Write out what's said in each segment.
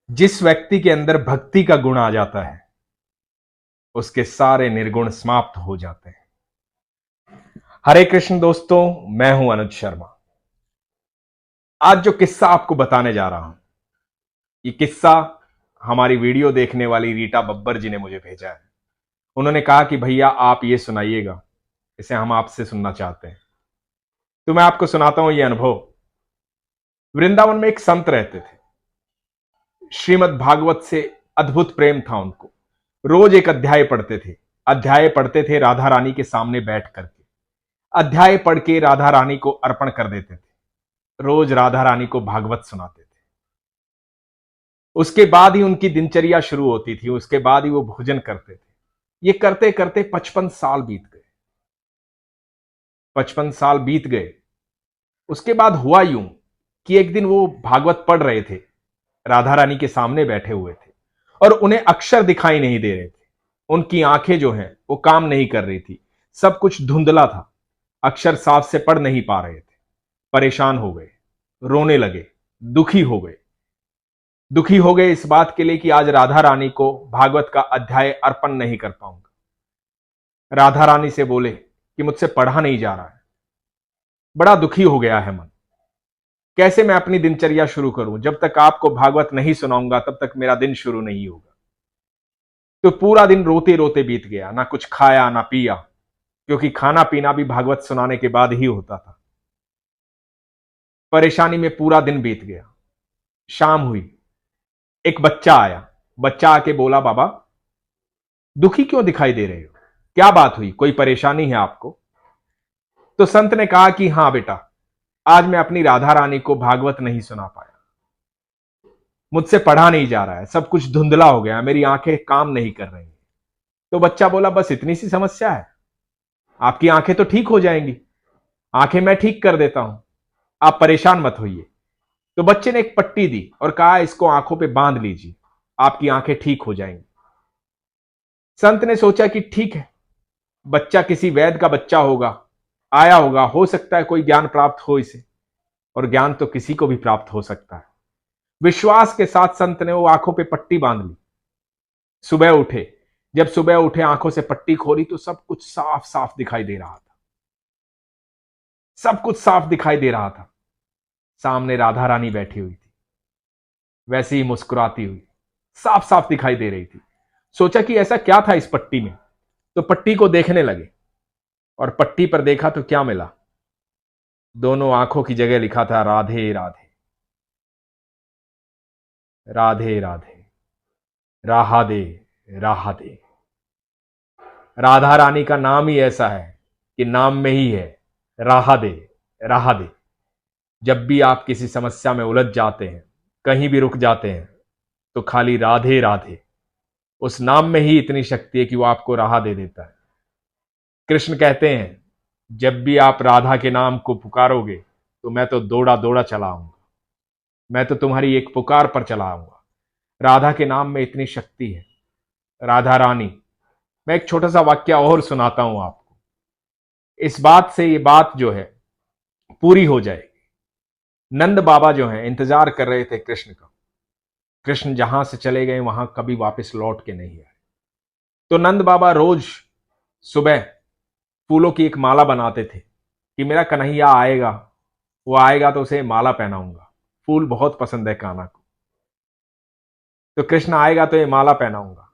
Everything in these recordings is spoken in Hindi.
जिस व्यक्ति के अंदर भक्ति का गुण आ जाता है उसके सारे निर्गुण समाप्त हो जाते हैं। हरे कृष्ण दोस्तों, मैं हूं अनुज शर्मा। आज जो किस्सा आपको बताने जा रहा हूं, ये किस्सा हमारी वीडियो देखने वाली रीटा बब्बर जी ने मुझे भेजा है। उन्होंने कहा कि भैया आप ये सुनाइएगा, इसे हम आपसे सुनना चाहते हैं। तो मैं आपको सुनाता हूं ये अनुभव। वृंदावन में एक संत रहते थे। श्रीमद् भागवत से अद्भुत प्रेम था उनको। रोज एक अध्याय पढ़ते थे। अध्याय पढ़ते थे राधा रानी के सामने बैठ करके। अध्याय पढ़ के राधा रानी को अर्पण कर देते थे। रोज राधा रानी को भागवत सुनाते थे। उसके बाद ही उनकी दिनचर्या शुरू होती थी, उसके बाद ही वो भोजन करते थे। ये करते करते 55 साल बीत गए। 55 साल बीत गए। उसके बाद हुआ यूं कि एक दिन वो भागवत पढ़ रहे थे, राधा रानी के सामने बैठे हुए थे और उन्हें अक्षर दिखाई नहीं दे रहे थे। उनकी आंखें जो हैं वो काम नहीं कर रही थी। सब कुछ धुंधला था। अक्षर साफ से पढ़ नहीं पा रहे थे। परेशान हो गए, रोने लगे, दुखी हो गए। दुखी हो गए इस बात के लिए कि आज राधा रानी को भागवत का अध्याय अर्पण नहीं कर पाऊंगा। राधा रानी से बोले कि मुझसे पढ़ा नहीं जा रहा है। बड़ा दुखी हो गया है मन। कैसे मैं अपनी दिनचर्या शुरू करूं? जब तक आपको भागवत नहीं सुनाऊंगा तब तक मेरा दिन शुरू नहीं होगा। तो पूरा दिन रोते रोते बीत गया। ना कुछ खाया ना पिया, क्योंकि खाना पीना भी भागवत सुनाने के बाद ही होता था। परेशानी में पूरा दिन बीत गया। शाम हुई। एक बच्चा आया। बच्चा आके बोला, बाबा दुखी क्यों दिखाई दे रहे हो? क्या बात हुई? कोई परेशानी है आपको? तो संत ने कहा कि हां बेटा, आज मैं अपनी राधा रानी को भागवत नहीं सुना पाया। मुझसे पढ़ा नहीं जा रहा है। सब कुछ धुंधला हो गया, मेरी आंखें काम नहीं कर रही। तो बच्चा बोला, बस इतनी सी समस्या है? आपकी आंखें तो ठीक हो जाएंगी। आंखें मैं ठीक कर देता हूं, आप परेशान मत होइए। तो बच्चे ने एक पट्टी दी और कहा, इसको आंखों पे बांध लीजिए, आपकी आंखें ठीक हो जाएंगी। संत ने सोचा कि ठीक है, बच्चा किसी वैद्य का बच्चा होगा, आया होगा, हो सकता है कोई ज्ञान प्राप्त हो इसे। और ज्ञान तो किसी को भी प्राप्त हो सकता है। विश्वास के साथ संत ने वो आंखों पे पट्टी बांध ली। सुबह उठे। जब सुबह उठे, आंखों से पट्टी खोली तो सब कुछ साफ साफ दिखाई दे रहा था। सब कुछ साफ दिखाई दे रहा था। सामने राधा रानी बैठी हुई थी, वैसे ही मुस्कुराती हुई, साफ साफ दिखाई दे रही थी। सोचा कि ऐसा क्या था इस पट्टी में। तो पट्टी को देखने लगे और पट्टी पर देखा तो क्या मिला? दोनों आंखों की जगह लिखा था, राधे राधे, राधे राधे, राहा दे, राहा दे। राधा रानी का नाम ही ऐसा है कि नाम में ही है राहा दे, राहा दे। जब भी आप किसी समस्या में उलझ जाते हैं, कहीं भी रुक जाते हैं, तो खाली राधे राधे, उस नाम में ही इतनी शक्ति है कि वो आपको राह दे देता है। कृष्ण कहते हैं, जब भी आप राधा के नाम को पुकारोगे तो मैं तो दौड़ा दौड़ा चला आऊंगा। मैं तो तुम्हारी एक पुकार पर चला आऊंगा। राधा के नाम में इतनी शक्ति है। राधा रानी। मैं एक छोटा सा वाक्य और सुनाता हूं आपको। इस बात से ये बात जो है पूरी हो जाएगी। नंद बाबा जो है इंतजार कर रहे थे कृष्ण का। कृष्ण जहां से चले गए वहां कभी वापस लौट के नहीं आए। तो नंद बाबा रोज सुबह फूलों की एक माला बनाते थे कि मेरा कन्हैया आएगा, वो आएगा तो उसे माला पहनाऊंगा। फूल बहुत पसंद है कान्हा को। तो कृष्ण आएगा तो ये माला पहनाऊंगा।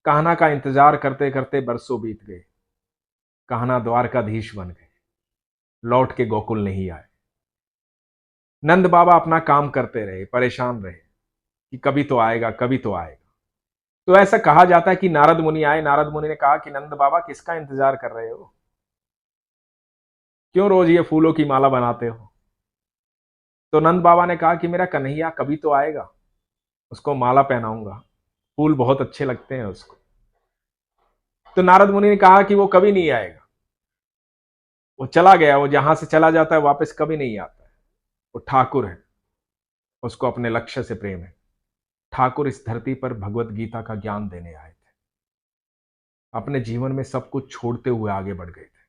कान्हा का इंतजार करते करते बरसों बीत गए। कान्हा द्वारकाधीश बन गए, लौट के गोकुल नहीं आए। नंद बाबा अपना काम करते रहे, परेशान रहे कि कभी तो आएगा, कभी तो आएगा। तो ऐसा कहा जाता है कि नारद मुनि आए। नारद मुनि ने कहा कि नंद बाबा किसका इंतजार कर रहे हो? क्यों रोज ये फूलों की माला बनाते हो? तो नंद बाबा ने कहा कि मेरा कन्हैया कभी तो आएगा, उसको माला पहनाऊंगा, फूल बहुत अच्छे लगते हैं उसको। तो नारद मुनि ने कहा कि वो कभी नहीं आएगा, वो चला गया, वो जहां से चला जाता है वापस कभी नहीं आता है। वो ठाकुर है, उसको अपने लक्ष्य से प्रेम है। ठाकुर इस धरती पर भगवत गीता का ज्ञान देने आए थे। अपने जीवन में सब कुछ छोड़ते हुए आगे बढ़ गए थे।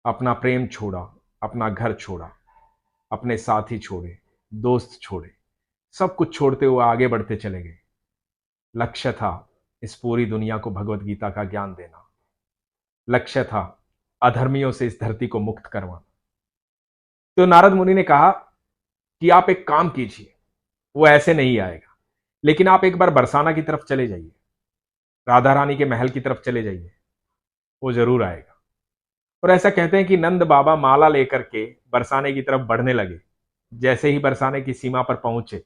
अपना प्रेम छोड़ा, अपना घर छोड़ा, अपने साथी छोड़े, दोस्त छोड़े, सब कुछ छोड़ते हुए आगे बढ़ते चले गए। लक्ष्य था इस पूरी दुनिया को भगवत गीता का ज्ञान देना। लक्ष्य था अधर्मियों से इस धरती को मुक्त करवाना। तो नारद मुनि ने कहा कि आप एक काम कीजिए, वो ऐसे नहीं आएगा, लेकिन आप एक बार बरसाना की तरफ चले जाइए, राधा रानी के महल की तरफ चले जाइए, वो जरूर आएगा। और ऐसा कहते हैं कि नंद बाबा माला लेकर के बरसाने की तरफ बढ़ने लगे। जैसे ही बरसाने की सीमा पर पहुंचे,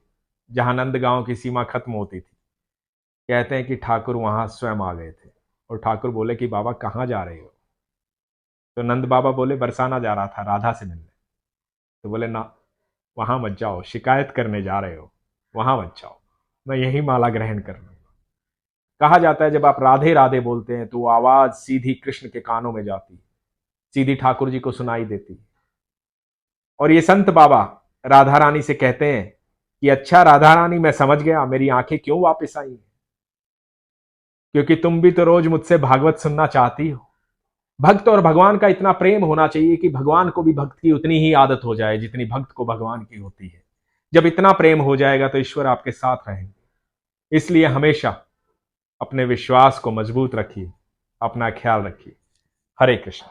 जहां नंद गांव की सीमा खत्म होती थी, कहते हैं कि ठाकुर वहां स्वयं आ गए थे। और ठाकुर बोले कि बाबा कहाँ जा रहे हो? तो नंद बाबा बोले बरसाना जा रहा था राधा से मिलने। तो बोले ना, वहां मत जाओ, शिकायत करने जा रहे हो, वहां मत जाओ, मैं यही माला ग्रहण कर लूंगा। कहा जाता है जब आप राधे राधे बोलते हैं तो वो आवाज सीधी कृष्ण के कानों में जाती, सीधी ठाकुर जी को सुनाई देती। और ये संत बाबा राधा रानी से कहते हैं कि अच्छा राधा रानी, मैं समझ गया मेरी आंखें क्यों वापस आई, क्योंकि तुम भी तो रोज मुझसे भागवत सुनना चाहती हो। भक्त और भगवान का इतना प्रेम होना चाहिए कि भगवान को भी भक्त की उतनी ही आदत हो जाए जितनी भक्त को भगवान की होती है। जब इतना प्रेम हो जाएगा तो ईश्वर आपके साथ रहेंगे। इसलिए हमेशा अपने विश्वास को मजबूत रखिए, अपना ख्याल रखिए। हरे कृष्ण।